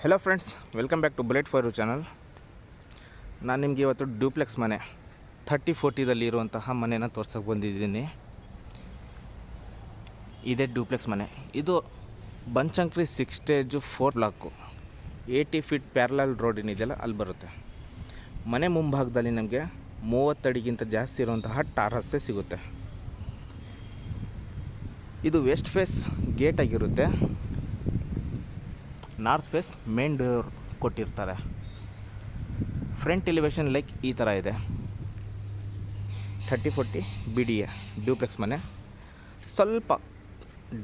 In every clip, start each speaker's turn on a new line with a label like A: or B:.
A: Hello friends, welcome back to bullet far channel. ನಾನು ನಿಮಗೆ ಇವತ್ತು ಡ್ಯೂಪ್ಲೆಕ್ಸ್ ಮನೆ 3040ದಲ್ಲಿ ಇರುವಂತಹ ಮನೆಯನ್ನು ತೋರ್ಸೋಕೆ ಬಂದಿದ್ದೀನಿ. ಇದೇ ಡ್ಯೂಪ್ಲೆಕ್ಸ್ ಮನೆ. ಇದು Banashankari 6 stage 4 block 80 feet parallel road ಏನಿದೆಯಲ್ಲ ಅಲ್ಲಿ ಬರುತ್ತೆ. ಮನೆ ಮುಂಭಾಗದಲ್ಲಿ ನಮಗೆ 30 ಅಡಿಗಿಂತ ಜಾಸ್ತಿ ಇರುವಂತಹ ಟಾರ್ ರಸ್ತೆ ಸಿಗುತ್ತೆ. ಇದು ವೆಸ್ಟ್ ಫೇಸ್ ಗೇಟ್ ಆಗಿರುತ್ತೆ. ನಾರ್ತ್ ಫೇಸ್ ಮೇನ್ ಡೋರ್ ಕೊಟ್ಟಿರ್ತಾರೆ. ಫ್ರಂಟ್ ಎಲಿವೇಶನ್ ಲೈಕ್ ಈ ಥರ ಇದೆ. 3040 BDA ಡ್ಯೂಪ್ಲೆಕ್ಸ್ ಮನೆ. ಸ್ವಲ್ಪ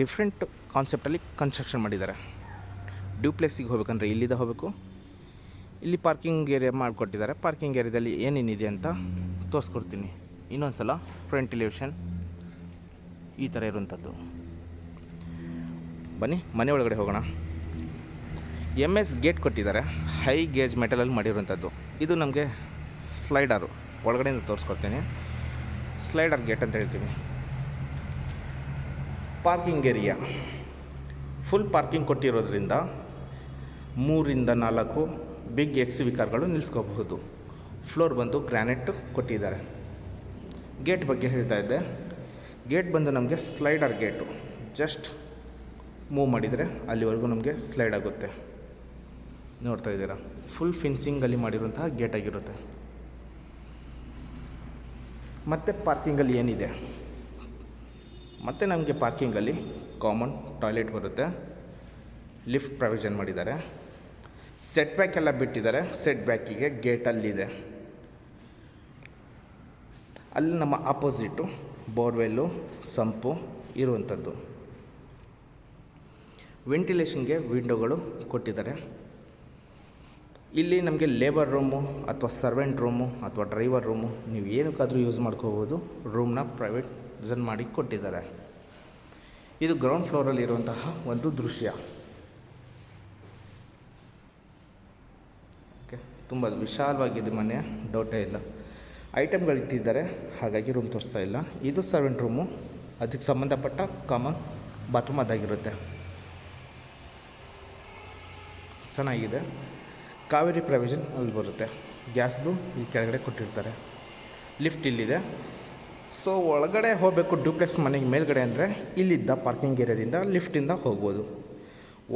A: ಡಿಫ್ರೆಂಟ್ ಕಾನ್ಸೆಪ್ಟಲ್ಲಿ ಕನ್ಸ್ಟ್ರಕ್ಷನ್ ಮಾಡಿದ್ದಾರೆ. ಡ್ಯೂಪ್ಲೆಕ್ಸಿಗೆ ಹೋಗ್ಬೇಕಂದ್ರೆ ಇಲ್ಲಿಂದ ಹೋಗಬೇಕು. ಇಲ್ಲಿ ಪಾರ್ಕಿಂಗ್ ಏರಿಯಾ ಮಾಡಿಕೊಟ್ಟಿದ್ದಾರೆ. ಪಾರ್ಕಿಂಗ್ ಏರಿಯಾದಲ್ಲಿ ಏನೇನಿದೆ ಅಂತ ತೋರಿಸ್ಕೊಡ್ತೀನಿ. ಇನ್ನೊಂದು ಸಲ ಫ್ರಂಟ್ ಎಲಿವೇಶನ್ ಈ ಥರ ಇರುವಂಥದ್ದು. ಬನ್ನಿ ಮನೆ ಒಳಗಡೆ ಹೋಗೋಣ. MS ಗೇಟ್ ಕೊಟ್ಟಿದ್ದಾರೆ. ಹೈ ಗೇಜ್ ಮೆಟಲಲ್ಲಿ ಮಾಡಿರುವಂಥದ್ದು. ಇದು ನಮಗೆ ಸ್ಲೈಡರು ಒಳಗಡೆಯಿಂದ ತೋರಿಸ್ಕೊಡ್ತೀನಿ. ಸ್ಲೈಡರ್ ಗೇಟ್ ಅಂತ ಹೇಳ್ತೀವಿ. ಪಾರ್ಕಿಂಗ್ ಏರಿಯಾ ಫುಲ್ ಪಾರ್ಕಿಂಗ್ ಕೊಟ್ಟಿರೋದ್ರಿಂದ 3-4 ಬಿಗ್ XUV ಕಾರ್ಗಳು ನಿಲ್ಲಿಸ್ಕೋಬಹುದು. ಫ್ಲೋರ್ ಬಂದು ಗ್ರಾನೈಟ್ ಕೊಟ್ಟಿದ್ದಾರೆ. ಗೇಟ್ ಬಗ್ಗೆ ಹೇಳ್ತಾ ಇದ್ದೆ. ಗೇಟ್ ಬಂದು ನಮಗೆ ಸ್ಲೈಡರ್ ಗೇಟು. ಜಸ್ಟ್ ಮೂವ್ ಮಾಡಿದರೆ ಅಲ್ಲಿವರೆಗೂ ನಮಗೆ ಸ್ಲೈಡ್ ಆಗುತ್ತೆ. ನೋಡ್ತಾ ಇದ್ದೀರಾ, ಫುಲ್ ಫಿನ್ಸಿಂಗಲ್ಲಿ ಮಾಡಿರುವಂತಹ ಗೇಟ್ ಆಗಿರುತ್ತೆ. ಮತ್ತು ಪಾರ್ಕಿಂಗಲ್ಲಿ ಏನಿದೆ, ಮತ್ತು ನಮಗೆ ಪಾರ್ಕಿಂಗಲ್ಲಿ ಕಾಮನ್ ಟಾಯ್ಲೆಟ್ ಬರುತ್ತೆ. ಲಿಫ್ಟ್ ಪ್ರಾವಿಷನ್ ಮಾಡಿದ್ದಾರೆ. ಸೆಟ್ ಬ್ಯಾಕ್ ಎಲ್ಲ ಬಿಟ್ಟಿದ್ದಾರೆ. ಸೆಟ್ ಬ್ಯಾಕಿಗೆ ಗೇಟಲ್ಲಿದೆ. ಅಲ್ಲಿ ನಮ್ಮ ಆಪೋಸಿಟು ಬೋರ್ವೆಲ್ಲು, ಸಂಪು ಇರುವಂಥದ್ದು. ವೆಂಟಿಲೇಷನ್ಗೆ ವಿಂಡೋಗಳು ಕೊಟ್ಟಿದ್ದಾರೆ. ಇಲ್ಲಿ ನಮಗೆ ಲೇಬರ್ ರೂಮು ಅಥವಾ ಸರ್ವೆಂಟ್ ರೂಮು ಅಥವಾ ಡ್ರೈವರ್ ರೂಮು ನೀವು ಏನಕ್ಕಾದರೂ ಯೂಸ್ ಮಾಡ್ಕೋಬೋದು. ರೂಮ್ನ ಪ್ರೈವೇಟೈಸೇಷನ್ ಮಾಡಿ ಕೊಟ್ಟಿದ್ದಾರೆ. ಇದು ಗ್ರೌಂಡ್ ಫ್ಲೋರಲ್ಲಿ ಇರುವಂತಹ ಒಂದು ದೃಶ್ಯ. ಓಕೆ, ತುಂಬ ವಿಶಾಲವಾಗಿದೆ ಮನೆ, ಡೌಟೇ ಇಲ್ಲ. ಐಟಮ್ಗಳಿಟ್ಟಿದ್ದಾರೆ, ಹಾಗಾಗಿ ರೂಮ್ ತೋರಿಸ್ತಾ ಇಲ್ಲ. ಇದು ಸರ್ವೆಂಟ್ ರೂಮು. ಅದಕ್ಕೆ ಸಂಬಂಧಪಟ್ಟ ಕಾಮನ್ ಬಾತ್ರೂಮ್ ಅದಾಗಿರುತ್ತೆ. ಚೆನ್ನಾಗಿದೆ. ಕಾವೇರಿ ಪ್ರಾವಿಷನ್ ಅಲ್ಲಿ ಬರುತ್ತೆ. ಗ್ಯಾಸ್ದು ಈ ಕೆಳಗಡೆ ಕೊಟ್ಟಿರ್ತಾರೆ. ಲಿಫ್ಟ್ ಇಲ್ಲಿದೆ. ಸೊ ಒಳಗಡೆ ಹೋಗಬೇಕು ಡ್ಯೂಪ್ಲೆಕ್ಸ್ ಮನೆಗೆ ಮೇಲ್ಗಡೆ ಅಂದರೆ ಇಲ್ಲಿದ್ದ ಪಾರ್ಕಿಂಗ್ ಏರಿಯಾದಿಂದ ಲಿಫ್ಟಿಂದ ಹೋಗ್ಬೋದು.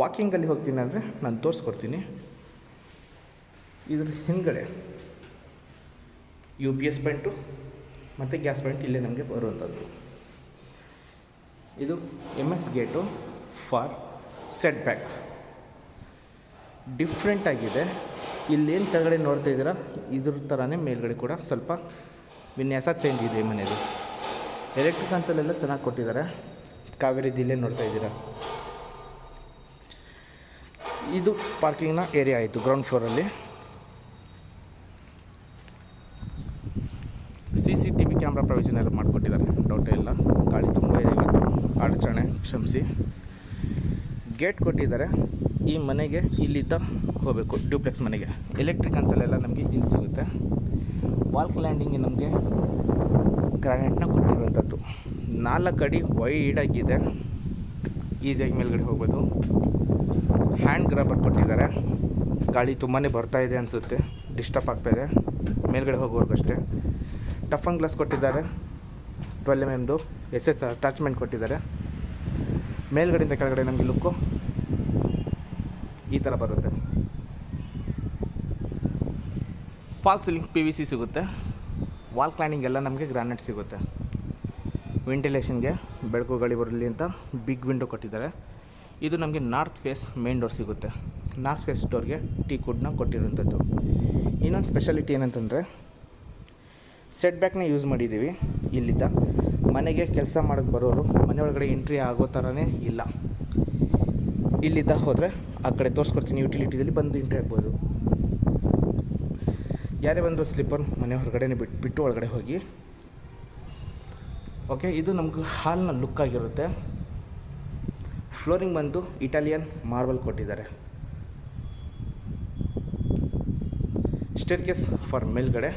A: ವಾಕಿಂಗಲ್ಲಿ ಹೋಗ್ತೀನಿ ಅಂದರೆ ನಾನು ತೋರಿಸ್ಕೊಡ್ತೀನಿ. ಇದ್ರ ಹಿಂದ್ಗಡೆ UPS ಪಾಯಿಂಟು ಮತ್ತು ಗ್ಯಾಸ್ ಪಾಯಿಂಟ್ ಇಲ್ಲೇ ನಮಗೆ ಬರುವಂಥದ್ದು. ಇದು MS gate for set back. Different ಆಗಿದೆ. ಇಲ್ಲೇನು ಕೆಳಗಡೆ ನೋಡ್ತಾ ಇದ್ದೀರಾ, ಇದ್ರ ಥರನೇ ಮೇಲ್ಗಡೆ ಕೂಡ ಸ್ವಲ್ಪ ವಿನ್ಯಾಸ ಚೇಂಜ್ ಇದೆ ಈ ಮನೆಯದು. ಎಲೆಕ್ಟ್ರಿಕಲ್ಸಲ್ಲೆಲ್ಲ ಚೆನ್ನಾಗಿ ಕೊಟ್ಟಿದ್ದಾರೆ. ಕಾವೇರಿದು ಇಲ್ಲೇ ನೋಡ್ತಾ ಇದ್ದೀರಾ. ಇದು ಪಾರ್ಕಿಂಗ್ನ ಏರಿಯಾ ಆಯಿತು ಗ್ರೌಂಡ್ ಫ್ಲೋರಲ್ಲಿ. CCTV ಕ್ಯಾಮ್ರಾ ಪ್ರಾವಿಷನ್ ಎಲ್ಲ ಮಾಡಿಕೊಟ್ಟಿದ್ದಾರೆ. ಡೌಟೇ ಇಲ್ಲ. ಗಾಳಿ ತುಂಬ ಇದೆ ಇವತ್ತು, ಅಡಚಣೆ ಕ್ಷಮಿಸಿ. ಗೇಟ್ ಕೊಟ್ಟಿದ್ದಾರೆ. ಈ ಮನೆಗೆ ಇಲ್ಲಿದ್ದ ಹೋಗಬೇಕು ಡ್ಯೂಪ್ಲೆಕ್ಸ್ ಮನೆಗೆ. ಎಲೆಕ್ಟ್ರಿಕಲ್ಸಲ್ಲೆಲ್ಲ ನಮಗೆ ಇಲ್ಲಿ ಸಿಗುತ್ತೆ. ವಾಲ್ ಲ್ಯಾಂಡಿಂಗ್ ನಮಗೆ ಗ್ರಾನೈಟ್ನ ಕೊಟ್ಟಿರುವಂಥದ್ದು. 4 ಅಡಿ ವೈಡಾಗಿದೆ. ಈಸಿಯಾಗಿ ಮೇಲ್ಗಡೆ ಹೋಗ್ಬೋದು. ಹ್ಯಾಂಡ್ ಗ್ರಾಬರ್ ಕೊಟ್ಟಿದ್ದಾರೆ. ಗಾಳಿ ತುಂಬಾ ಬರ್ತಾ ಇದೆ ಅನಿಸುತ್ತೆ, ಡಿಸ್ಟರ್ಬ್ ಆಗ್ತಾಯಿದೆ ಮೇಲ್ಗಡೆ ಹೋಗೋರ್ಗಷ್ಟೇ. ಟಫನ್ ಗ್ಲಾಸ್ ಕೊಟ್ಟಿದ್ದಾರೆ. 12 mm SS ಅಟ್ಯಾಚ್ಮೆಂಟ್ ಕೊಟ್ಟಿದ್ದಾರೆ. ಮೇಲ್ಗಡೆಯಿಂದ ಕೆಳಗಡೆ ನಮಗೆ ಲುಕ್ಕು ಈ ಥರ ಬರುತ್ತೆ. ಫಾಲ್ ಸೀಲಿಂಗ್ PVC ಸಿಗುತ್ತೆ. ವಾಲ್ ಕ್ಲೈನಿಂಗ್ ಎಲ್ಲ ನಮಗೆ ಗ್ರಾನೈಟ್ ಸಿಗುತ್ತೆ. ವೆಂಟಿಲೇಷನ್ಗೆ ಬೆಳಕು ಗಾಳಿ ಬರಲಿ ಅಂತ ಬಿಗ್ ವಿಂಡೋ ಕೊಟ್ಟಿದ್ದಾರೆ. ಇದು ನಮಗೆ ನಾರ್ತ್ ಫೇಸ್ ಮೇನ್ ಡೋರ್ ಸಿಗುತ್ತೆ. ನಾರ್ತ್ ಫೇಸ್ ಡೋರ್ಗೆ ಟೀ ಕುಡ್ನ ಕೊಟ್ಟಿರುವಂಥದ್ದು. ಇನ್ನೊಂದು ಸ್ಪೆಷಾಲಿಟಿ ಏನಂತಂದರೆ ಸೆಟ್ ಬ್ಯಾಕ್ನ ಯೂಸ್ ಮಾಡಿದ್ದೀವಿ. ಇಲ್ಲಿದ್ದ ಮನೆಗೆ ಕೆಲಸ ಮಾಡೋಕ್ಕೆ ಬರೋರು ಮನೆ ಒಳಗಡೆ ಎಂಟ್ರಿ ಆಗೋ ಥರನೇ ಇಲ್ಲ. ಇಲ್ಲಿದ್ದ ಹೋದರೆ ಆ ಕಡೆ ತೋರಿಸ್ಕೊಡ್ತೀನಿ. ಯುಟಿಲಿಟಿಯಲ್ಲಿ ಬಂದು ಎಂಟ್ರಿ ಆಗ್ಬೋದು. ಯಾರೇ ಬಂದರೂ ಸ್ಲಿಪ್ಪರ್ ಮನೆ ಹೊರಗಡೆ ಬಿಟ್ಟು ಒಳಗಡೆ ಹೋಗಿ. ಓಕೆ, ಇದು ನಮ್ಗೆ ಹಾಲ್ನ ಲುಕ್ ಆಗಿರುತ್ತೆ. ಫ್ಲೋರಿಂಗ್ ಬಂದು ಇಟಾಲಿಯನ್ ಮಾರ್ಬಲ್ ಕೊಟ್ಟಿದ್ದಾರೆ. ಸ್ಟೇರ್ಕೇಸ್ ಫಾರ್ ಮೇಲ್ಗಡೆ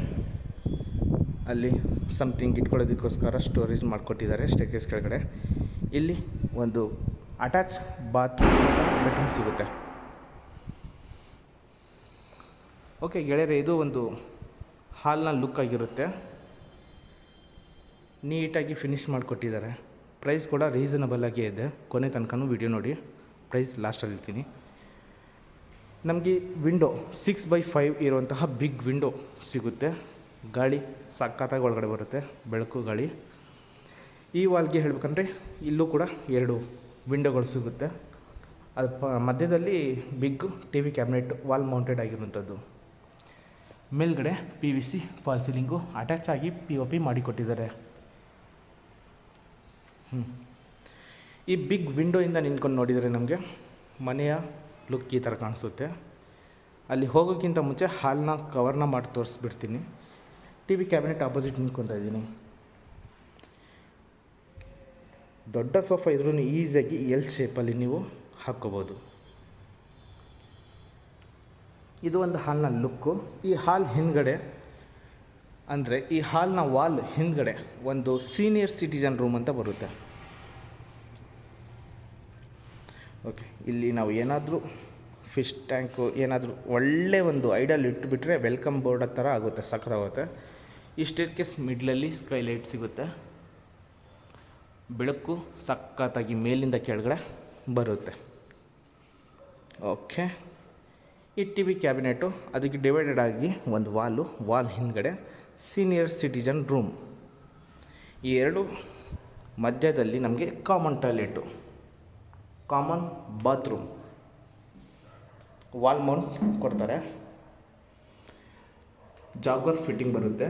A: ಅಲ್ಲಿ ಸಮಥಿಂಗ್ ಇಟ್ಕೊಳ್ಳೋದಕ್ಕೋಸ್ಕರ ಸ್ಟೋರೇಜ್ ಮಾಡಿಕೊಟ್ಟಿದ್ದಾರೆ. ಸ್ಟೇರ್ಕೇಸ್ ಕೆಳಗಡೆ ಇಲ್ಲಿ ಒಂದು ಅಟ್ಯಾಚ್ ಬಾತ್ರೂಮ್ ಬೆಡ್ರೂಮ್ ಸಿಗುತ್ತೆ. ಓಕೆ ಗೆಳೆಯರೆ, ಇದು ಒಂದು ಹಾಲ್ನ ಲುಕ್ ಆಗಿರುತ್ತೆ. ನೀಟಾಗಿ ಫಿನಿಷ್ ಮಾಡಿಕೊಟ್ಟಿದ್ದಾರೆ. ಪ್ರೈಸ್ ಕೂಡ ರೀಸನಬಲ್ ಆಗೇ ಇದೆ. ಕೊನೆ ತನಕನೂ ವಿಡಿಯೋ ನೋಡಿ, ಪ್ರೈಸ್ ಲಾಸ್ಟಲ್ಲಿ ಇರ್ತೀನಿ. ನಮಗೆ ವಿಂಡೋ 6x5 ಇರುವಂತಹ ಬಿಗ್ ವಿಂಡೋ ಸಿಗುತ್ತೆ. ಗಾಳಿ ಸಕ್ಕತ್ತಾಗಿ ಒಳಗಡೆ ಬರುತ್ತೆ, ಬೆಳಕು ಗಾಳಿ. ಈ ವಾಲ್ಗೆ ಹೇಳಬೇಕಂದ್ರೆ ಇಲ್ಲೂ ಕೂಡ 2 ವಿಂಡೋಗಳು ಸಿಗುತ್ತೆ. ಅದು ಮಧ್ಯದಲ್ಲಿ big T V cabinet wall mounted ಆಗಿರುವಂಥದ್ದು. ಮೇಲ್ಗಡೆ PVC ಫಾಲ್ ಸೀಲಿಂಗು ಅಟ್ಯಾಚ್ ಆಗಿ POP ಮಾಡಿಕೊಟ್ಟಿದ್ದಾರೆ. ಈ ಬಿಗ್ ವಿಂಡೋಯಿಂದ ನಿಂತ್ಕೊಂಡು ನೋಡಿದರೆ ನಮಗೆ ಮನೆಯ ಲುಕ್ ಈ ಥರ ಕಾಣಿಸುತ್ತೆ. ಅಲ್ಲಿ ಹೋಗೋಕ್ಕಿಂತ ಮುಂಚೆ ಹಾಲ್ನ ಕವರ್ನ ಮಾಡಿ ತೋರಿಸ್ಬಿಡ್ತೀನಿ. ಟಿ ವಿ ಕ್ಯಾಬಿನೆಟ್ ಆಪೋಸಿಟ್ ನಿಂತ್ಕೊತಾ ಇದ್ದೀನಿ. ದೊಡ್ಡ ಸೋಫಾ ಇದ್ರೂ ಈಸಿಯಾಗಿ ಎಲ್ ಶೇಪಲ್ಲಿ ನೀವು ಹಾಕ್ಕೋಬೋದು. ಇದು ಒಂದು ಹಾಲ್ನ ಲುಕ್ಕು. ಈ ಹಾಲ್ ಹಿಂದ್ಗಡೆ ಅಂದರೆ ಈ ಹಾಲ್ನ ವಾಲ್ ಹಿಂದ್ಗಡೆ ಒಂದು ಸೀನಿಯರ್ ಸಿಟಿಜನ್ ರೂಮ್ ಅಂತ ಬರುತ್ತೆ. ಓಕೆ, ಇಲ್ಲಿ ನಾವು ಏನಾದರೂ ಫಿಶ್ ಟ್ಯಾಂಕು ಏನಾದರೂ ಒಳ್ಳೆ ಒಂದು ಐಡಲ್ ಇಟ್ಟುಬಿಟ್ರೆ ವೆಲ್ಕಮ್ ಬೋರ್ಡ್ ಥರ ಆಗುತ್ತೆ, ಸಕ್ಕತ್ತಾಗುತ್ತೆ. ಈ ಸ್ಟೇರ್ಕೇಸ್ ಮಿಡ್ಲಲ್ಲಿ ಸ್ಕೈಲೈಟ್ ಸಿಗುತ್ತೆ. ಬೆಳಕು ಸಕ್ಕತ್ತಾಗಿ ಮೇಲಿಂದ ಕೆಳಗಡೆ ಬರುತ್ತೆ. ಓಕೆ, ಈ ಟಿ ವಿ ಕ್ಯಾಬಿನೆಟು ಅದಕ್ಕೆ ಡಿವೈಡೆಡ್ ಆಗಿ ಒಂದು ವಾಲ್ ಹಿಂದ್ಗಡೆ ಸೀನಿಯರ್ ಸಿಟಿಜನ್ ರೂಮ್. ಈ 2 ಮಧ್ಯದಲ್ಲಿ ನಮಗೆ common toilet, common bathroom, wall Mount ಕೊಡ್ತಾರೆ. ಜಾಗ್ವರ್ ಫಿಟ್ಟಿಂಗ್ ಬರುತ್ತೆ.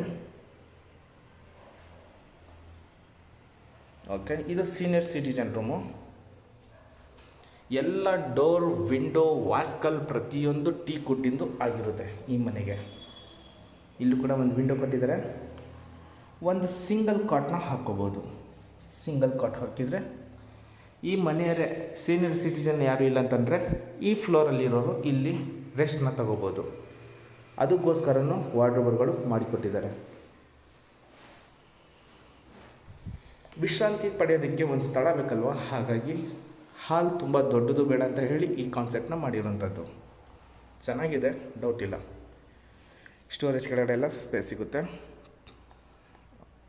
A: ಓಕೆ, ಇದು ಸೀನಿಯರ್ ಸಿಟಿಜನ್ ರೂಮು. ಎಲ್ಲ ಡೋರ್, ವಿಂಡೋ, ವಾಸ್ಕಲ್ ಪ್ರತಿಯೊಂದು ಟೀ ಕುಟ್ಟಿಂದು ಆಗಿರುತ್ತೆ ಈ ಮನೆಗೆ. ಇಲ್ಲೂ ಕೂಡ ಒಂದು ವಿಂಡೋ ಕೊಟ್ಟಿದ್ದಾರೆ. ಒಂದು ಸಿಂಗಲ್ ಕಾಟ್ನ ಹಾಕ್ಕೋಬೋದು. ಸಿಂಗಲ್ ಕಾಟ್ ಹಾಕಿದರೆ ಈ ಮನೆಯವರೇ ಸೀನಿಯರ್ ಸಿಟಿಜನ್ ಯಾರೂ ಇಲ್ಲ ಅಂತಂದರೆ ಈ ಫ್ಲೋರಲ್ಲಿರೋರು ಇಲ್ಲಿ ರೆಸ್ಟ್ನ ತಗೋಬೋದು. ಅದಕ್ಕೋಸ್ಕರನೂ ವಾರ್ಡ್ರೋಬರ್ಗಳು ಮಾಡಿಕೊಟ್ಟಿದ್ದಾರೆ. ವಿಶ್ರಾಂತಿ ಪಡೆಯೋದಕ್ಕೆ ಒಂದು ಸ್ಥಳ ಬೇಕಲ್ವ, ಹಾಗಾಗಿ ಹಾಲ್ ತುಂಬ ದೊಡ್ಡದು ಬೇಡ ಅಂತ ಹೇಳಿ ಈ ಕಾನ್ಸೆಪ್ಟನ್ನ ಮಾಡಿರೋಂಥದ್ದು. ಚೆನ್ನಾಗಿದೆ, ಡೌಟ್ ಇಲ್ಲ. ಸ್ಟೋರೇಜ್ ಕೆಳಗಡೆ ಎಲ್ಲ ಸ್ಪೇಸ್ ಸಿಗುತ್ತೆ.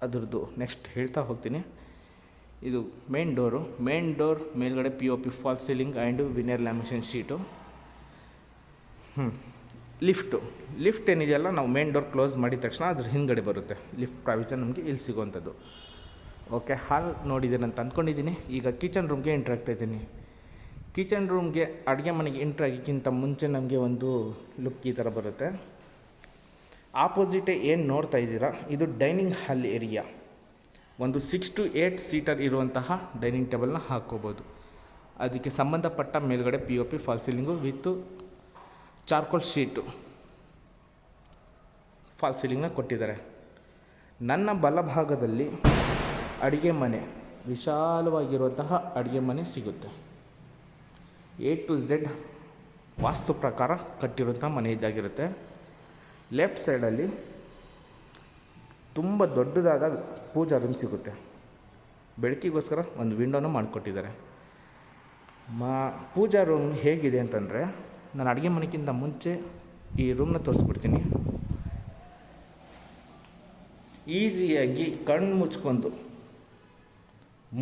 A: ಅದ್ರದ್ದು ನೆಕ್ಸ್ಟ್ ಹೇಳ್ತಾ ಹೋಗ್ತೀನಿ. ಇದು ಮೇನ್ ಡೋರ್ ಮೇಲ್ಗಡೆ POP fall ceiling and veneer lamination sheet. Lift ಏನಿದೆಯಲ್ಲ, ನಾವು ಮೇನ್ ಡೋರ್ ಕ್ಲೋಸ್ ಮಾಡಿದ ತಕ್ಷಣ ಅದ್ರ ಹಿಂದ್ಗಡೆ ಬರುತ್ತೆ. ಲಿಫ್ಟ್ ಪ್ರಾವಿಷನ್ ನಮಗೆ ಇಲ್ಲಿ ಸಿಗುವಂಥದ್ದು. ಓಕೆ, ಹಾಲ್ ನೋಡಿದ್ದೀನಿ ಅಂತ ಅಂದ್ಕೊಂಡಿದ್ದೀನಿ. ಈಗ ಕಿಚನ್ ರೂಮ್ಗೆ ಎಂಟ್ರ್ ಆಗ್ತಾಯಿದ್ದೀನಿ. ಕಿಚನ್ ರೂಮ್ಗೆ ಅಡುಗೆ ಮನೆಗೆ ಎಂಟ್ರ್ ಆಗಿಕ್ಕಿಂತ ಮುಂಚೆ ನಮಗೆ ಒಂದು ಲುಕ್ ಈ ಥರ ಬರುತ್ತೆ. ಆಪೋಸಿಟೇ ಏನು ನೋಡ್ತಾ ಇದ್ದೀರಾ, ಇದು ಡೈನಿಂಗ್ ಹಾಲ್ ಏರಿಯಾ. ಒಂದು 6 to 8 ಸೀಟರ್ ಇರುವಂತಹ ಡೈನಿಂಗ್ ಟೇಬಲ್ನ ಹಾಕ್ಕೋಬೋದು. ಅದಕ್ಕೆ ಸಂಬಂಧಪಟ್ಟ ಮೇಲ್ಗಡೆ POP ಫಾಲ್ ಸೀಲಿಂಗು ವಿತ್ತು ಚಾರ್ಕೋಲ್ ಶೀಟು ಫಾಲ್ ಸೀಲಿಂಗ್ನ ಕೊಟ್ಟಿದ್ದಾರೆ. ನನ್ನ ಬಲಭಾಗದಲ್ಲಿ ಅಡುಗೆ ಮನೆ, ವಿಶಾಲವಾಗಿರುವಂತಹ ಅಡುಗೆ ಮನೆ ಸಿಗುತ್ತೆ. A to Z ವಾಸ್ತು ಪ್ರಕಾರ ಕಟ್ಟಿರುವಂಥ ಮನೆ ಇದ್ದಾಗಿರುತ್ತೆ. ಲೆಫ್ಟ್ ಸೈಡಲ್ಲಿ ತುಂಬ ದೊಡ್ಡದಾದ ಪೂಜಾ ರೂಮ್ ಸಿಗುತ್ತೆ. ಬೆಳಕಿಗೋಸ್ಕರ ಒಂದು ವಿಂಡೋನ ಮಾಡಿಕೊಟ್ಟಿದ್ದಾರೆ. ಪೂಜಾ ರೂಮ್ ಹೇಗಿದೆ ಅಂತಂದರೆ, ನಾನು ಅಡುಗೆ ಮನೆಗಿಂತ ಮುಂಚೆ ಈ ರೂಮ್ನ ತೋರಿಸ್ಬಿಡ್ತೀನಿ. ಈಸಿಯಾಗಿ ಕಣ್ಣು ಮುಚ್ಕೊಂಡು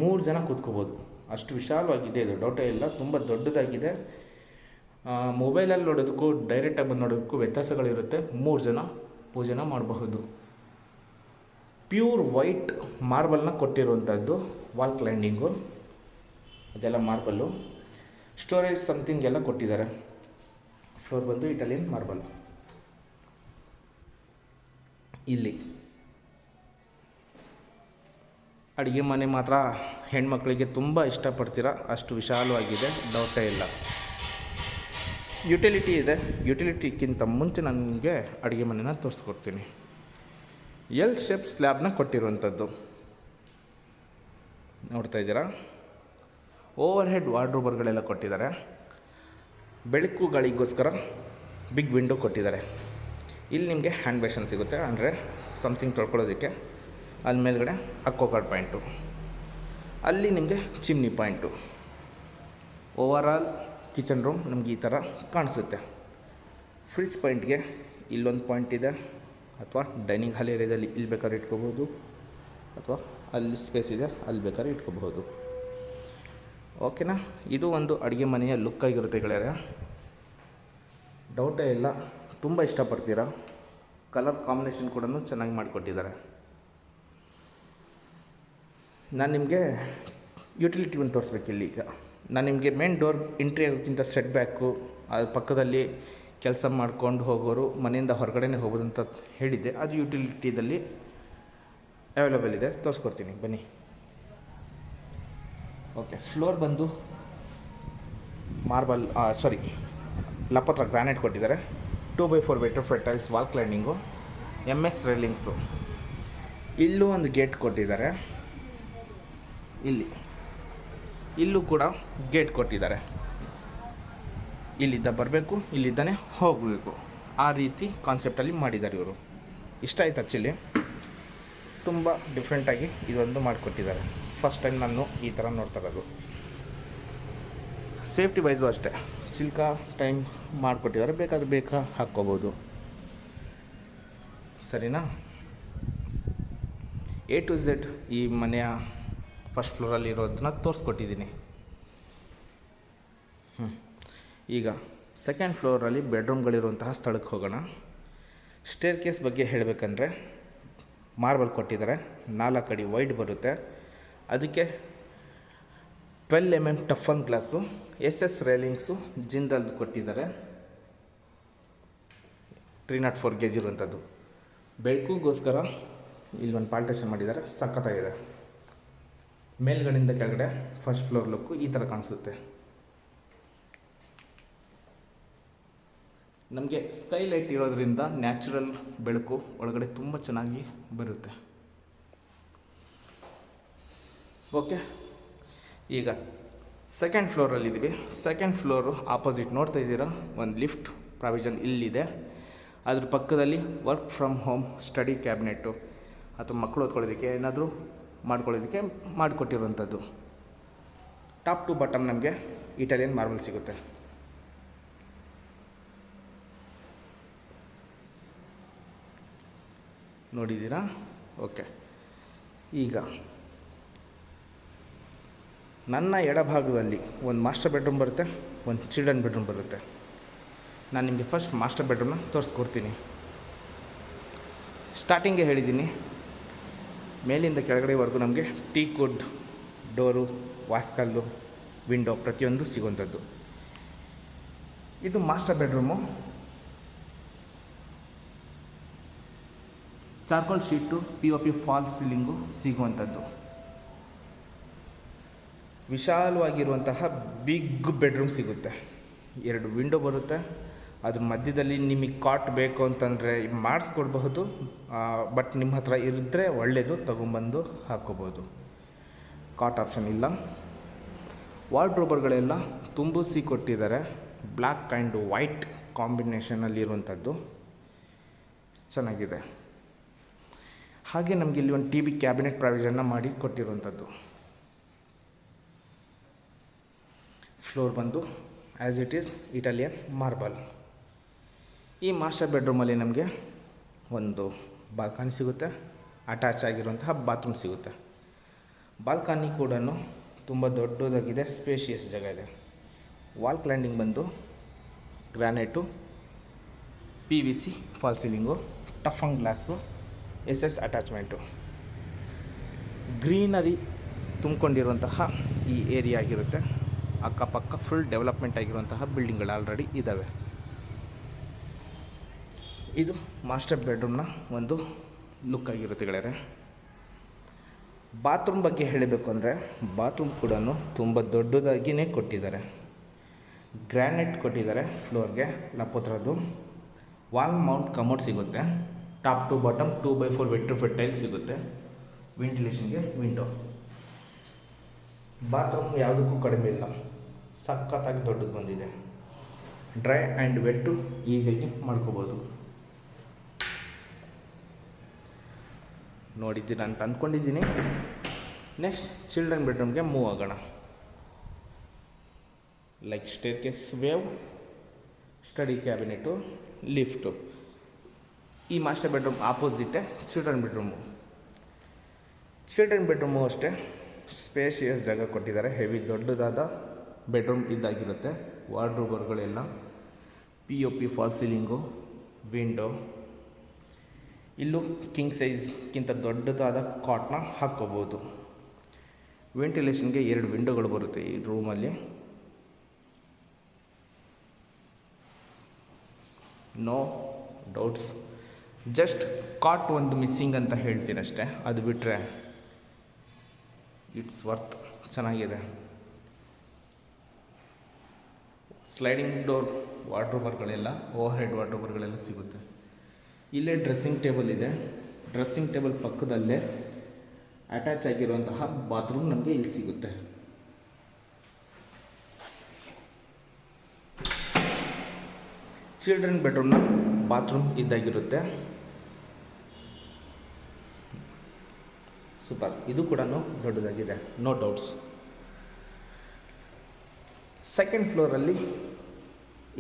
A: 3 ಜನ ಕೂತ್ಕೋಬೋದು, ಅಷ್ಟು ವಿಶಾಲವಾಗಿದೆ. ಇದು ಡೌಟೇ ಇಲ್ಲ, ತುಂಬ ದೊಡ್ಡದಾಗಿದೆ. ಮೊಬೈಲಲ್ಲಿ ನೋಡೋದಕ್ಕೂ ಡೈರೆಕ್ಟಾಗಿ ಬಂದು ನೋಡೋದಕ್ಕೂ ವ್ಯತ್ಯಾಸಗಳಿರುತ್ತೆ. 3 ಜನ ಪೂಜೆನ ಮಾಡಬಹುದು. ಪ್ಯೂರ್ ವೈಟ್ ಮಾರ್ಬಲ್ನ ಕೊಟ್ಟಿರುವಂಥದ್ದು. ವಾಲ್ ಕ್ಲೈಂಡಿಂಗು ಅದೆಲ್ಲ ಮಾರ್ಬಲ್ಲು. ಸ್ಟೋರೇಜ್ ಸಮಥಿಂಗ್ ಎಲ್ಲ ಕೊಟ್ಟಿದ್ದಾರೆ. ಫ್ಲೋರ್ ಬಂದು ಇಟಾಲಿಯನ್ ಮಾರ್ಬಲ್. ಇಲ್ಲಿ ಅಡುಗೆ ಮನೆ ಮಾತ್ರ ಹೆಣ್ಮಕ್ಳಿಗೆ ತುಂಬ ಇಷ್ಟಪಡ್ತೀರ, ಅಷ್ಟು ವಿಶಾಲವಾಗಿದೆ, ಡೌಟೇ ಇಲ್ಲ. ಯುಟಿಲಿಟಿ ಇದೆ. ಯುಟಿಲಿಟಿಗಿಂತ ಮುಂಚೆ ನಾನು ನಿಮಗೆ ಅಡುಗೆ ಮನೆನ ತೋರಿಸ್ಕೊಡ್ತೀನಿ. ಎಲ್ ಶೇಪ್ ಸ್ಲ್ಯಾಬ್ನ ಕೊಟ್ಟಿರುವಂಥದ್ದು ನೋಡ್ತಾ ಇದ್ದೀರಾ. ಓವರ್ ಹೆಡ್ ವಾರ್ಡ್ರೋಬರ್ಗಳೆಲ್ಲ ಕೊಟ್ಟಿದ್ದಾರೆ. ಬೆಳಕು ಗಾಳಿಗೋಸ್ಕರ ಬಿಗ್ ವಿಂಡೋ ಕೊಟ್ಟಿದ್ದಾರೆ. ಇಲ್ಲಿ ನಿಮಗೆ ಹ್ಯಾಂಡ್ ಬೇಷನ್ ಸಿಗುತ್ತೆ, ಅಂದರೆ ಸಮಥಿಂಗ್ ತೊಳ್ಕೊಳ್ಳೋದಕ್ಕೆ. ಅಲ್ಲಿ ಮೇಲ್ಗಡೆ ಅಕ್ವಾಗಾರ್ಡ್ ಪಾಯಿಂಟು, ಅಲ್ಲಿ ನಿಮಗೆ chimney point. Overall kitchen room ನಮಗೆ ಈ ಥರ ಕಾಣಿಸುತ್ತೆ. ಫ್ರಿಜ್ ಪಾಯಿಂಟ್ಗೆ ಇಲ್ಲೊಂದು ಪಾಯಿಂಟ್ ಇದೆ, ಅಥವಾ ಡೈನಿಂಗ್ ಹಾಲ್ ಏರಿಯಾದಲ್ಲಿ ಇಲ್ಲಿ ಬೇಕಾದ್ರೆ ಇಟ್ಕೋಬೋದು, ಅಥವಾ ಅಲ್ಲಿ ಸ್ಪೇಸ್ ಇದೆ ಅಲ್ಲಿ ಬೇಕಾದ್ರೆ ಇಟ್ಕೋಬಹುದು. ಓಕೆನಾ? ಇದು ಒಂದು ಅಡುಗೆ ಮನೆಯ ಲುಕ್ ಆಗಿರುತ್ತೆ ಗೆಳೆಯರೆ. ಡೌಟೇ ಇಲ್ಲ, ತುಂಬ ಇಷ್ಟಪಡ್ತೀರಾ. ಕಲರ್ ಕಾಂಬಿನೇಷನ್ ಕೂಡ ಚೆನ್ನಾಗಿ ಮಾಡಿಕೊಟ್ಟಿದ್ದಾರೆ. ನಾನು ನಿಮಗೆ ಯುಟಿಲಿಟಿ ಒಂದು ತೋರಿಸ್ಬೇಕಿಲ್ಲ. ಈಗ ನಾನು ನಿಮಗೆ ಮೇನ್ ಡೋರ್ ಎಂಟ್ರಿ ಆಗೋಕ್ಕಿಂತ ಸೆಟ್ ಬ್ಯಾಕು, ಅದ್ರ ಪಕ್ಕದಲ್ಲಿ ಕೆಲಸ ಮಾಡ್ಕೊಂಡು ಹೋಗೋರು ಮನೆಯಿಂದ ಹೊರಗಡೆನೇ ಹೋಗೋದು ಅಂತ ಹೇಳಿದ್ದೆ. ಅದು ಯುಟಿಲಿಟಿದಲ್ಲಿ ಅವೈಲೇಬಲ್ ಇದೆ, ತೋರಿಸ್ಕೊಡ್ತೀನಿ ಬನ್ನಿ. ಓಕೆ, ಫ್ಲೋರ್ ಬಂದು ಮಾರ್ಬಲ್ ಲಪೋತ್ರ ಗ್ರಾನೈಟ್ ಕೊಟ್ಟಿದ್ದಾರೆ. 2x4 vitrified tiles, wall cladding, MS railings. ಇಲ್ಲೂ ಒಂದು ಗೇಟ್ ಕೊಟ್ಟಿದ್ದಾರೆ. ಇಲ್ಲೂ ಕೂಡ ಗೇಟ್ ಕೊಟ್ಟಿದ್ದಾರೆ. ಇಲ್ಲಿದ್ದ ಬರಬೇಕು, ಇಲ್ಲಿದ್ದಾನೆ ಹೋಗಬೇಕು, ಆ ರೀತಿ ಕಾನ್ಸೆಪ್ಟಲ್ಲಿ ಮಾಡಿದ್ದಾರೆ ಇವರು. ಇಷ್ಟ ಆಯ್ತು ಆ್ಯಕ್ಚುಲಿ, ತುಂಬ ಡಿಫ್ರೆಂಟಾಗಿ ಇದೊಂದು ಮಾಡಿಕೊಟ್ಟಿದ್ದಾರೆ. ಫಸ್ಟ್ ಟೈಮ್ ನಾನು ಈ ಥರ ನೋಡ್ತಾ ಇರೋದು. ಸೇಫ್ಟಿ ವೈಸು ಅಷ್ಟೇ, ಚಿಲ್ಕ ಟೈಮ್ ಮಾಡಿಕೊಟ್ಟಿದ್ದಾರೆ, ಬೇಕಾ ಹಾಕ್ಕೋಬೋದು. ಸರಿನಾ? A to Z ಈ ಮನೆಯ ಫಸ್ಟ್ ಫ್ಲೋರಲ್ಲಿ ಇರೋದನ್ನ ತೋರಿಸ್ಕೊಟ್ಟಿದ್ದೀನಿ. ಈಗ ಸೆಕೆಂಡ್ ಫ್ಲೋರಲ್ಲಿ ಬೆಡ್ರೂಮ್ಗಳಿರುವಂತಹ ಸ್ಥಳಕ್ಕೆ ಹೋಗೋಣ. ಸ್ಟೇರ್ ಕೇಸ್ ಬಗ್ಗೆ ಹೇಳಬೇಕಂದ್ರೆ ಮಾರ್ಬಲ್ ಕೊಟ್ಟಿದ್ದಾರೆ, 4 ಅಡಿ ವೈಡ್ ಬರುತ್ತೆ. ಅದಕ್ಕೆ 12 mm ಟಫನ್ ಗ್ಲಾಸು, SS ರೈಲಿಂಗ್ಸು ಜಿಂದಾಲ್ದು ಕೊಟ್ಟಿದ್ದಾರೆ. 304 gauge ಇರುವಂಥದ್ದು. ಬೆಳಕುಗೋಸ್ಕರ ಇಲ್ಲೊಂದು ಪಾಲ್ಟೇಷನ್ ಮಾಡಿದ್ದಾರೆ, ಸಖತ್ತಾಗಿದೆ. ಮೇಲ್ಗಡೆಯಿಂದ ಕೆಳಗಡೆ ಫಸ್ಟ್ ಫ್ಲೋರ್ ಲುಕ್ಕು ಈ ಥರ ಕಾಣಿಸುತ್ತೆ. ನಮಗೆ ಸ್ಕೈಲೈಟ್ ಇರೋದ್ರಿಂದ ನ್ಯಾಚುರಲ್ ಬೆಳಕು ಒಳಗಡೆ ತುಂಬ ಚೆನ್ನಾಗಿ ಬರುತ್ತೆ. ಓಕೆ, ಈಗ ಸೆಕೆಂಡ್ ಫ್ಲೋರಲ್ಲಿದ್ದೀವಿ. ಸೆಕೆಂಡ್ ಫ್ಲೋರು ಆಪೋಸಿಟ್ ನೋಡ್ತಾ ಇದ್ದೀರಾ, ಒಂದು ಲಿಫ್ಟ್ ಪ್ರಾವಿಷನ್ ಇಲ್ಲಿದೆ. ಅದ್ರ ಪಕ್ಕದಲ್ಲಿ work from home study cabinet ಅಥವಾ ಮಕ್ಕಳು ಓದ್ಕೊಳ್ಳೋದಕ್ಕೆ ಏನಾದರೂ ಮಾಡ್ಕೊಳ್ಳೋದಕ್ಕೆ ಮಾಡಿಕೊಟ್ಟಿರುವಂಥದ್ದು. ಟಾಪ್ ಟು ಬಾಟಮ್ ನಮಗೆ ಇಟಾಲಿಯನ್ ಮಾರ್ಬಲ್ ಸಿಗುತ್ತೆ. ನೋಡಿದ್ದೀರಾ? ಓಕೆ, ಈಗ ನನ್ನ ಎಡಭಾಗದಲ್ಲಿ ಒಂದು ಮಾಸ್ಟರ್ ಬೆಡ್ರೂಮ್ ಬರುತ್ತೆ, ಒಂದು ಚಿಲ್ಡ್ರನ್ ಬೆಡ್ರೂಮ್ ಬರುತ್ತೆ. ನಾನು ನಿಮಗೆ ಫಸ್ಟ್ ಮಾಸ್ಟರ್ ಬೆಡ್ರೂಮ್ನ ತೋರಿಸ್ಕೊಡ್ತೀನಿ. ಸ್ಟಾರ್ಟಿಂಗೇ ಹೇಳಿದ್ದೀನಿ, ಮೇಲಿಂದ ಕೆಳಗಡೆವರೆಗೂ ನಮಗೆ ಟೀಕ್ ವುಡ್ ಡೋರು, ವಾಸ್ಕಲ್ಲು, ವಿಂಡೋ ಪ್ರತಿಯೊಂದು ಸಿಗುವಂಥದ್ದು. ಇದು master bedroom. Charcoal sheet, POP false ceiling ಸಿಗುವಂಥದ್ದು. ವಿಶಾಲವಾಗಿರುವಂತಹ ಬಿಗ್ ಬೆಡ್ರೂಮ್ ಸಿಗುತ್ತೆ. 2 ವಿಂಡೋ ಬರುತ್ತೆ. ಅದ್ರ ಮಧ್ಯದಲ್ಲಿ ನಿಮಗೆ ಕಾಟ್ ಬೇಕು ಅಂತಂದರೆ ಮಾಡಿಸ್ಕೊಡ್ಬಹುದು, ಬಟ್ ನಿಮ್ಮ ಹತ್ರ ಇದ್ದರೆ ಒಳ್ಳೆಯದು, ತೊಗೊಂಬಂದು ಹಾಕ್ಕೋಬೋದು. ಕಾಟ್ ಆಪ್ಷನ್ ಇಲ್ಲ. ವಾರ್ಡ್ರೋಬರ್ಗಳೆಲ್ಲ ತುಂಬಿಸಿ ಕೊಟ್ಟಿದ್ದಾರೆ. ಬ್ಲ್ಯಾಕ್ ಆ್ಯಂಡ್ ವೈಟ್ ಕಾಂಬಿನೇಷನಲ್ಲಿರುವಂಥದ್ದು ಚೆನ್ನಾಗಿದೆ. ಹಾಗೆ ನಮಗೆ ಇಲ್ಲಿ ಒಂದು TV ಕ್ಯಾಬಿನೆಟ್ ಪ್ರಾವಿಷನ್ನ ಮಾಡಿ ಕೊಟ್ಟಿರುವಂಥದ್ದು. ಫ್ಲೋರ್ ಬಂದು as it is Italian marble. ಈ ಮಾಸ್ಟರ್ ಬೆಡ್ರೂಮಲ್ಲಿ ನಮಗೆ ಒಂದು ಬಾಲ್ಕನಿ ಸಿಗುತ್ತೆ, ಅಟ್ಯಾಚ್ ಆಗಿರುವಂತಹ ಬಾತ್ರೂಮ್ ಸಿಗುತ್ತೆ. ಬಾಲ್ಕನಿ ಕೂಡ ತುಂಬ ದೊಡ್ಡದಾಗಿದೆ, ಸ್ಪೇಷಿಯಸ್ ಜಾಗ ಇದೆ. ವಾಲ್ ಕ್ಲೈಂಡಿಂಗ್ ಬಂದು ಗ್ರಾನೈಟು, PVC ಫಾಲ್ ಸೀಲಿಂಗು, ಟಫನ್ ಗ್ಲಾಸು, SS ಅಟ್ಯಾಚ್ಮೆಂಟು. ಗ್ರೀನರಿ ತುಂಬಿಕೊಂಡಿರುವಂತಹ ಈ ಏರಿಯಾ ಆಗಿರುತ್ತೆ. ಅಕ್ಕಪಕ್ಕ ಫುಲ್ ಡೆವಲಪ್ಮೆಂಟ್ ಆಗಿರುವಂತಹ ಬಿಲ್ಡಿಂಗ್ಗಳು ಆಲ್ರೆಡಿ ಇದ್ದಾವೆ. ಇದು ಮಾಸ್ಟರ್ ಬೆಡ್ರೂಮ್ನ ಒಂದು ಲುಕ್ ಆಗಿರುತ್ತೆ ಗೆಳೆಯರೆ. ಬಾತ್ರೂಮ್ ಬಗ್ಗೆ ಹೇಳಬೇಕು ಅಂದರೆ ಬಾತ್ರೂಮ್ ಕೂಡ ತುಂಬ ದೊಡ್ಡದಾಗಿಯೇ ಕೊಟ್ಟಿದ್ದಾರೆ. ಗ್ರಾನೈಟ್ ಕೊಟ್ಟಿದ್ದಾರೆ ಫ್ಲೋರ್ಗೆ, ಲಪೋತ್ರದ್ದು. ವಾಲ್ ಮೌಂಟ್ ಕಮೋಡ್ ಸಿಗುತ್ತೆ. Top to bottom 2x4 vitrified tiles ಸಿಗುತ್ತೆ. ವೆಂಟಿಲೇಷನ್ಗೆ ವಿಂಡೋ. ಬಾತ್ರೂಮ್ ಯಾವುದಕ್ಕೂ ಕಡಿಮೆ ಇಲ್ಲ, ಸಖತ್ತಾಗಿ ದೊಡ್ಡದು ಬಂದಿದೆ. ಡ್ರೈ ಆ್ಯಂಡ್ ವೆಟ್ಟು ಈಸಿಯಾಗಿ ಮಾಡ್ಕೋಬೋದು. ನೋಡಿದ್ದೀರ ಅಂತ ಅಂದ್ಕೊಂಡಿದ್ದೀನಿ. ನೆಕ್ಸ್ಟ್ ಚಿಲ್ಡ್ರನ್ ಬೆಡ್ರೂಮ್ಗೆ ಮೂವ್ ಆಗೋಣ. Like staircase wave, study cabinet, lift. ಈ ಮಾಸ್ಟರ್ ಬೆಡ್ರೂಮ್ ಆಪೋಸಿಟೇ ಚಿಲ್ಡ್ರನ್ ಬೆಡ್ರೂಮು. ಚಿಲ್ಡ್ರನ್ ಬೆಡ್ರೂಮು ಅಷ್ಟೇ ಸ್ಪೇಷಿಯಸ್ ಜಾಗ ಕೊಟ್ಟಿದ್ದಾರೆ. ಹೆವಿ ದೊಡ್ಡದಾದ ಬೆಡ್ರೂಮ್ ಇದ್ದಾಗಿರುತ್ತೆ. ವಾರ್ಡ್ರೋಬರ್ಗಳೆಲ್ಲ POP ಫಾಲ್ ಸೀಲಿಂಗು, ವಿಂಡೋ. ಇಲ್ಲೂ ಕಿಂಗ್ ಸೈಜ್ಗಿಂತ ದೊಡ್ಡದಾದ ಕಾಟ್ನ ಹಾಕ್ಕೋಬೋದು. ವೆಂಟಿಲೇಷನ್ಗೆ 2 ವಿಂಡೋಗಳು ಬರುತ್ತೆ ಈ ರೂಮಲ್ಲಿ. No doubts. ಜಸ್ಟ್ ಕಾಟ್ ಒಂದು ಮಿಸ್ಸಿಂಗ್ ಅಂತ ಹೇಳ್ತೀನಿ ಅಷ್ಟೇ. ಅದು ಬಿಟ್ಟರೆ ಇಟ್ಸ್ ವರ್ತ್. ಚೆನ್ನಾಗಿದೆ. ಸ್ಲೈಡಿಂಗ್ ಡೋರ್ ವಾರ್ಡ್ರೋಬರ್ಗಳೆಲ್ಲ, ಓವರ್ ಹೆಡ್ ವಾರ್ಡ್ರೋಬರ್ಗಳೆಲ್ಲ ಸಿಗುತ್ತೆ. ಇಲ್ಲೇ ಡ್ರೆಸ್ಸಿಂಗ್ ಟೇಬಲ್ ಇದೆ. ಡ್ರೆಸ್ಸಿಂಗ್ ಟೇಬಲ್ ಪಕ್ಕದಲ್ಲೇ ಅಟ್ಯಾಚ್ ಆಗಿರುವಂತಹ ಬಾತ್ರೂಮ್ ನಮಗೆ ಇಲ್ಲಿ ಸಿಗುತ್ತೆ. ಚಿಲ್ಡ್ರನ್ ಬೆಡ್ರೂಮ್ನ ಬಾತ್ರೂಮ್ ಇದ್ದಾಗಿರುತ್ತೆ. ಸೂಪರ್. ಇದು ಕೂಡ ದೊಡ್ಡದಾಗಿದೆ, ನೋ ಡೌಟ್ಸ್. ಸೆಕೆಂಡ್ ಫ್ಲೋರಲ್ಲಿ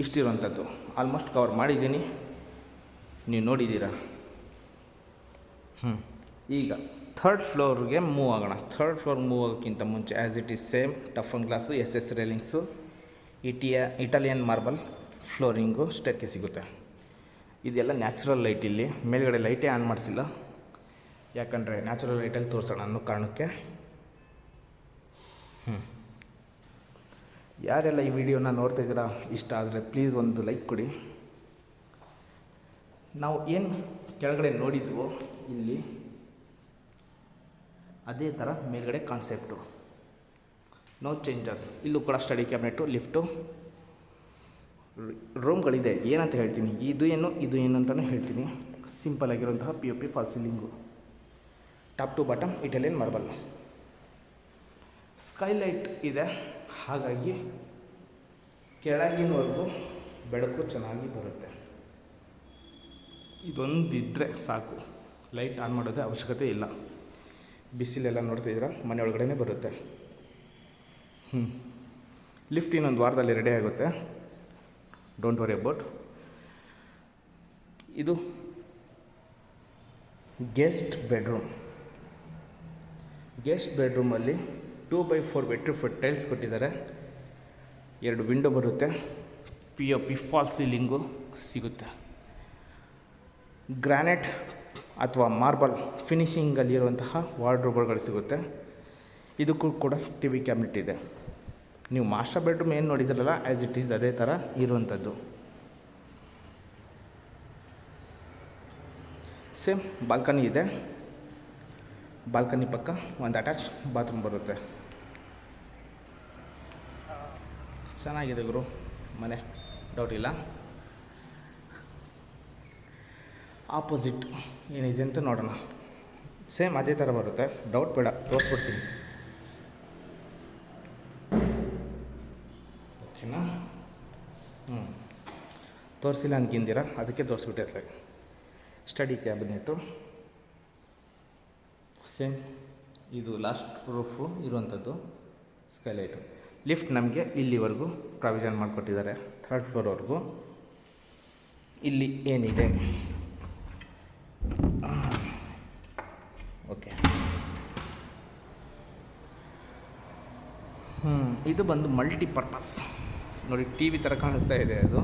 A: ಇಷ್ಟಿರುವಂಥದ್ದು ಆಲ್ಮೋಸ್ಟ್ ಕವರ್ ಮಾಡಿದ್ದೀನಿ, ನೀವು ನೋಡಿದ್ದೀರಾ. ಈಗ ಥರ್ಡ್ ಫ್ಲೋರ್ಗೆ ಮೂವ್ ಆಗೋಣ. ಥರ್ಡ್ ಫ್ಲೋರ್ ಮೂವ್ ಆಗೋಕ್ಕಿಂತ ಮುಂಚೆ ಆ್ಯಸ್ ಇಟ್ ಈಸ್ ಸೇಮ್ ಟಫನ್ glass, SS railings, Italian marble flooring, staircase ಸಿಗುತ್ತೆ. ಇದೆಲ್ಲ ನ್ಯಾಚುರಲ್ ಲೈಟ್. ಇಲ್ಲಿ ಮೇಲ್ಗಡೆ ಲೈಟೇ ಆನ್ ಮಾಡಿಸಿಲ್ಲ, ಯಾಕಂದರೆ ನ್ಯಾಚುರಲ್ ಲೈಟಲ್ಲಿ ತೋರಿಸೋಣ ಅನ್ನೋ ಕಾರಣಕ್ಕೆ. ಯಾರೆಲ್ಲ ಈ ವಿಡಿಯೋನ ನೋಡ್ತಾ ಇದ್ದೀರಾ, ಇಷ್ಟ ಆದರೆ ಪ್ಲೀಸ್ ಒಂದು ಲೈಕ್ ಕೊಡಿ. ನಾವು ಏನು ಕೆಳಗಡೆ ನೋಡಿದ್ವೋ ಇಲ್ಲಿ ಅದೇ ಥರ ಮೇಲ್ಗಡೆ ಕಾನ್ಸೆಪ್ಟು, ನೋ ಚೇಂಜಸ್. ಇಲ್ಲೂ ಕೂಡ ಸ್ಟಡಿ ಕ್ಯಾಬಿನೆಟು, ಲಿಫ್ಟು, ರೂಮ್ಗಳಿದೆ. ಏನಂತ ಹೇಳ್ತೀನಿ, ಇದು ಏನು ಅಂತಲೂ ಹೇಳ್ತೀನಿ. ಸಿಂಪಲ್ ಆಗಿರುವಂತಹ POP fall ceiling, top to bottom Italian marble. Skylight ಇದೆ, ಹಾಗಾಗಿ ಕೆಳಗಿನವರೆಗೂ ಬೆಳಕು ಚೆನ್ನಾಗಿ ಬರುತ್ತೆ. ಇದೊಂದಿದ್ದರೆ ಸಾಕು, ಲೈಟ್ ಆನ್ ಮಾಡೋದೇ ಅವಶ್ಯಕತೆ ಇಲ್ಲ. ಬಿಸಿಲೆಲ್ಲ ನೋಡ್ತಿದ್ದೀರಾ, ಮನೆ ಒಳಗಡೆ ಬರುತ್ತೆ. ಲಿಫ್ಟ್ ಇನ್ನೊಂದು ವಾರದಲ್ಲಿ ರೆಡಿ ಆಗುತ್ತೆ, ಡೋಂಟ್ ವರಿ ಅಬೌಟ್. ಇದು ಗೆಸ್ಟ್ ಬೆಡ್ರೂಮ್. ಗೆಸ್ಟ್ ಬೆಡ್ರೂಮಲ್ಲಿ 2x4 ವೆಟ್ರಿಫೈಡ್ ಟೈಲ್ಸ್ ಕೊಟ್ಟಿದ್ದಾರೆ. 2 ವಿಂಡೋ ಬರುತ್ತೆ. POP ಫಾಲ್ ಸೀಲಿಂಗು ಸಿಗುತ್ತೆ. ಗ್ರಾನೈಟ್ ಅಥವಾ ಮಾರ್ಬಲ್ ಫಿನಿಷಿಂಗಲ್ಲಿರುವಂತಹ ವಾರ್ಡ್ರೋಬರ್ಗಳು ಸಿಗುತ್ತೆ. ಇದಕ್ಕೂ ಕೂಡ TV ಕ್ಯಾಬಿನೆಟ್ ಇದೆ. ನೀವು ಮಾಸ್ಟರ್ ಬೆಡ್ರೂಮ್ ಏನು ನೋಡಿದ್ರಲ್ಲ, ಆ್ಯಸ್ ಇಟ್ ಈಸ್ ಅದೇ ಥರ ಇರುವಂಥದ್ದು. ಸೇಮ್ ಬಾಲ್ಕನಿ ಇದೆ. ಬಾಲ್ಕನಿ ಪಕ್ಕ ಒಂದು ಅಟ್ಯಾಚ್ ಬಾತ್ರೂಮ್ ಬರುತ್ತೆ. ಚೆನ್ನಾಗಿದೆ ಗುರು ಮನೆ, ಡೌಟ್ ಇಲ್ಲ. ಆಪೋಸಿಟ್ ಏನಿದೆ ಅಂತ ನೋಡೋಣ. ಸೇಮ್ ಅದೇ ಥರ ಬರುತ್ತೆ, ಡೌಟ್ ಬೇಡ, ತೋರಿಸ್ಬಿಡ್ತೀನಿ. ಓಕೆನಾ? ತೋರಿಸಿಲ್ಲ ಅನ್ಕಿಂದಿರ, ಅದಕ್ಕೆ ತೋರಿಸ್ಬಿಟ್ಟೆ. ಸ್ಟಡಿ ಕ್ಯಾಬಿನೆಟು ಸೇಮ್, ಇದು ಲಾಸ್ಟ್ ರೂಫು ಇರುವಂಥದ್ದು. ಸ್ಕೈಲೈಟು. ಲಿಫ್ಟ್ ನಮಗೆ ಇಲ್ಲಿವರೆಗೂ ಪ್ರಾವಿಷನ್ ಮಾಡಿಕೊಟ್ಟಿದ್ದಾರೆ, 3rd ಫ್ಲೋರ್ವರೆಗೂ. ಇಲ್ಲಿ ಏನಿದೆ, ಓಕೆ, ಇದು ಬಂದು ಮಲ್ಟಿಪರ್ಪಸ್ ನೋಡಿ. TV ಥರ ಕಾಣಿಸ್ತಾ ಇದೆ. ಅದು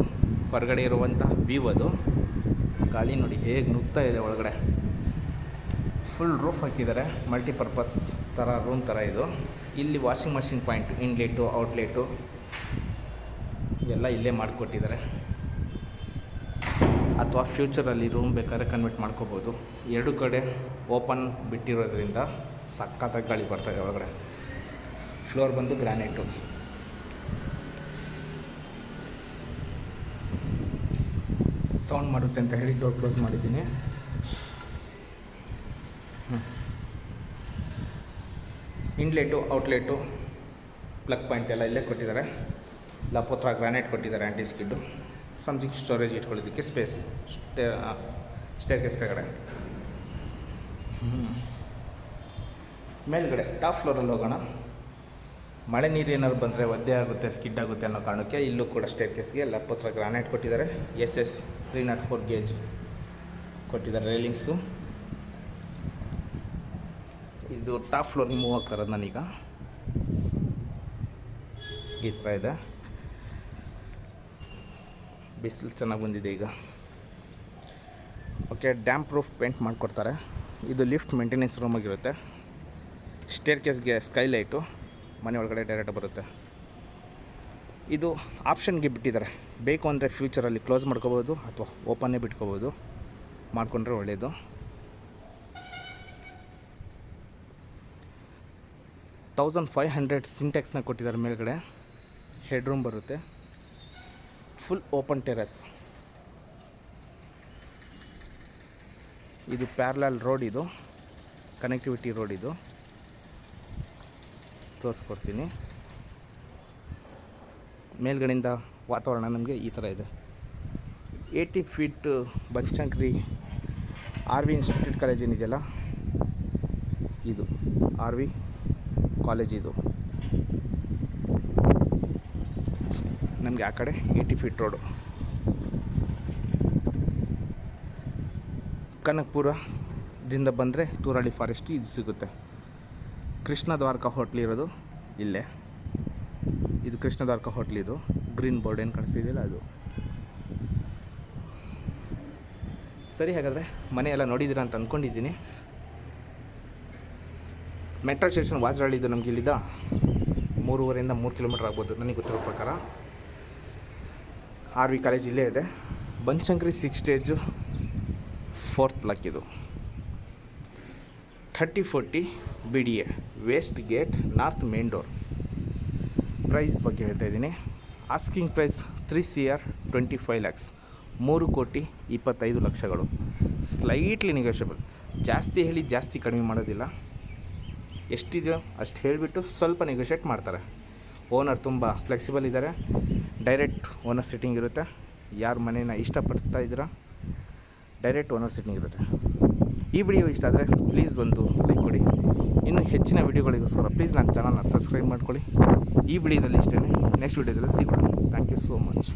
A: ಹೊರಗಡೆ ಇರುವಂತಹ ವ್ಯೂ. ಅದು ಗಾಳಿ ನೋಡಿ ಹೇಗೆ ನುಗ್ತಾ ಇದೆ ಒಳಗಡೆ. ಫುಲ್ ರೂಫ್ ಹಾಕಿದ್ದಾರೆ, ಮಲ್ಟಿಪರ್ಪಸ್ ಥರ ರೂಮ್ ಥರ ಇದು. ಇಲ್ಲಿ ವಾಷಿಂಗ್ ಮಷಿನ್ ಪಾಯಿಂಟ್, ಇನ್ಲೆಟು ಔಟ್ಲೆಟು ಎಲ್ಲ ಇಲ್ಲೇ ಮಾಡಿಕೊಟ್ಟಿದ್ದಾರೆ. ಅಥವಾ ಫ್ಯೂಚರಲ್ಲಿ ರೂಮ್ ಬೇಕಾದ್ರೆ ಕನ್ವರ್ಟ್ ಮಾಡ್ಕೋಬೋದು. 2 ಕಡೆ ಓಪನ್ ಬಿಟ್ಟಿರೋದ್ರಿಂದ ಸಖತ್ತಾಗಿ ಗಾಳಿ ಬರ್ತಾಯಿದೆ ಒಳಗಡೆ. ಫ್ಲೋರ್ ಬಂದು ಗ್ರಾನೈಟು. ಸೌಂಡ್ ಮಾಡುತ್ತೆ ಅಂತ ಹೇಳಿ ಡೋರ್ ಕ್ಲೋಸ್ ಮಾಡಿದ್ದೀನಿ. ಇನ್ಲೆಟು ಔಟ್ಲೆಟು ಪ್ಲಗ್ ಪಾಯಿಂಟ್ ಎಲ್ಲ ಇಲ್ಲೇ ಕೊಟ್ಟಿದ್ದಾರೆ. ಲಪೋತ್ರ ಗ್ರಾನೈಟ್ ಕೊಟ್ಟಿದ್ದಾರೆ, ಆ್ಯಂಟಿ ಸ್ಕಿಡ್ಡು. ಸಮಥಿಂಗ್ ಸ್ಟೋರೇಜ್ ಇಟ್ಕೊಳ್ಳೋದಕ್ಕೆ ಸ್ಪೇಸ್. ಸ್ಟೇರ್ಕೇಸ್ ಕೆಳಗಡೆ. ಮೇಲ್ಗಡೆ ಟಾಪ್ ಫ್ಲೋರಲ್ಲಿ ಹೋಗೋಣ. ಮಳೆ ನೀರು ಏನಾದ್ರು ಬಂದರೆ ಒದ್ದೆ ಆಗುತ್ತೆ, ಸ್ಕಿಡ್ ಆಗುತ್ತೆ ಅನ್ನೋ ಕಾರಣಕ್ಕೆ ಇಲ್ಲೂ ಕೂಡ ಸ್ಟೇರ್ಕೇಸ್ಗೆ ಲಪೋತ್ರ ಗ್ರಾನೈಟ್ ಕೊಟ್ಟಿದ್ದಾರೆ. SS 304 ಗೇಜ್ ಕೊಟ್ಟಿದ್ದಾರೆ ರೇಲಿಂಗ್ಸು. ಇದು ಟಾಪ್ ಫ್ಲೋರ್ಗೆ ಮೂವ್ ಆಗ್ತಾ ಇರೋದು ನಾನೀಗ. ಈ ಥರ ಇದೆ. ಬಿಸಿಲು ಚೆನ್ನಾಗಿ ಬಂದಿದೆ ಈಗ. ಓಕೆ, ಡ್ಯಾಮ್ ಪ್ರೂಫ್ ಪೇಂಟ್ ಮಾಡಿಕೊಡ್ತಾರೆ. ಇದು ಲಿಫ್ಟ್ ಮೇಂಟೆನೆನ್ಸ್ ರೂಮಾಗಿರುತ್ತೆ. ಸ್ಟೇರ್ ಕೇಸ್ಗೆ ಸ್ಕೈಲೈಟು ಮನೆ ಒಳಗಡೆ ಡೈರೆಕ್ಟ್ ಬರುತ್ತೆ. ಇದು ಆಪ್ಷನ್ಗೆ ಬಿಟ್ಟಿದ್ದಾರೆ. ಬೇಕು ಅಂದರೆ ಫ್ಯೂಚರಲ್ಲಿ ಕ್ಲೋಸ್ ಮಾಡ್ಕೋಬೋದು ಅಥವಾ ಓಪನ್ನೇ ಬಿಟ್ಕೋಬೋದು. ಮಾಡಿಕೊಂಡ್ರೆ ಒಳ್ಳೆಯದು. $1500 ಸಿಂಟೆಕ್ಸ್ನ ಕೊಟ್ಟಿದ್ದಾರೆ ಮೇಲ್ಗಡೆ. ಹೆಡ್ ರೂಮ್ ಬರುತ್ತೆ. Full open terrace. ಇದು ಪ್ಯಾರಲಲ್ ರೋಡ್, ಇದು ಕನೆಕ್ಟಿವಿಟಿ ರೋಡ್. ಇದು ತೋರಿಸ್ಕೊಡ್ತೀನಿ. ಮೇಲ್ಗಡೆಯಿಂದ ವಾತಾವರಣ ನಮಗೆ ಈ ಥರ ಇದೆ. 80 feet Banashankari RV institute college ಏನಿದೆಯಲ್ಲ, ಇದು RV ಕಾಲೇಜ್. ಇದು ನಮಗೆ ಆ ಕಡೆ 80 ಫೀಟ್ ರೋಡು. ಕನಕಪುರದಿಂದ ಬಂದರೆ ತೂರಾಳಿ ಫಾರೆಸ್ಟ್ ಇದು ಸಿಗುತ್ತೆ. ಕೃಷ್ಣ ದ್ವಾರಕ ಹೋಟ್ಲ್ ಇರೋದು ಇಲ್ಲೇ. ಇದು ಕೃಷ್ಣ ದ್ವಾರಕ ಹೋಟ್ಲ್. ಇದು ಗ್ರೀನ್ ಬೋರ್ಡ್ ಏನು ಕಾಣಿಸ್ತಿದೆಯಲ್ಲ ಅದು. ಸರಿ, ಹಾಗಾದರೆ ಮನೆ ಎಲ್ಲ ನೋಡಿದ್ದೀರಾ ಅಂತ ಅಂದ್ಕೊಂಡಿದ್ದೀನಿ. ಮೆಟ್ರೋ ಸ್ಟೇಷನ್ ವಾಜರಾಳಿದ್ದು ನಮಗೆ ಇಲ್ಲಿದ್ದ 3.5 3 ಕಿಲೋಮೀಟರ್ ಆಗ್ಬೋದು ನನಗೆ ಗೊತ್ತಿರೋ ಪ್ರಕಾರ. RV ಕಾಲೇಜ್ ಇಲ್ಲೇ ಇದೆ. Banashankari 6 stage 4th block. ಇದು 3040 BDA west gate north main door. Price ಬಗ್ಗೆ ಹೇಳ್ತಾ ಇದ್ದೀನಿ. Asking price 3 CR 25 lakhs, 3,25,00,000. Slightly negotiable. ಜಾಸ್ತಿ ಹೇಳಿ ಜಾಸ್ತಿ ಕಡಿಮೆ ಮಾಡೋದಿಲ್ಲ. ಎಷ್ಟಿದೆಯೋ ಅಷ್ಟು ಹೇಳಿಬಿಟ್ಟು ಸ್ವಲ್ಪ ನೆಗೋಷಿಯೇಟ್ ಮಾಡ್ತಾರೆ. ಓನರ್ ತುಂಬ ಫ್ಲೆಕ್ಸಿಬಲ್ ಇದ್ದಾರೆ. ಡೈರೆಕ್ಟ್ ಓನರ್ ಸಿಟ್ಟಿಂಗ್ ಇರುತ್ತೆ. ಯಾರು ಮನೇನ ಇಷ್ಟಪಡ್ತಾ ಇದ್ದೀರಾ ಡೈರೆಕ್ಟ್ ಓನರ್ ಸಿಟ್ಟಿಂಗ್ ಇರುತ್ತೆ. ಈ ವಿಡಿಯೋ ಇಷ್ಟ ಆದರೆ ಪ್ಲೀಸ್ ಒಂದು ಲೈಕ್ ಕೊಡಿ. ಇನ್ನು ಹೆಚ್ಚಿನ ವಿಡಿಯೋಗಳಿಗೋಸ್ಕರ ಪ್ಲೀಸ್ ನನ್ನ ಚಾನಲ್ನ ಸಬ್ಸ್ಕ್ರೈಬ್ ಮಾಡ್ಕೊಳ್ಳಿ. ಈ ವಿಡಿಯೋದಲ್ಲಿ ಇಷ್ಟೇ. ನೆಕ್ಸ್ಟ್ ವಿಡಿಯೋದಲ್ಲಿ ಸಿಗೋಣ. Thank you so much.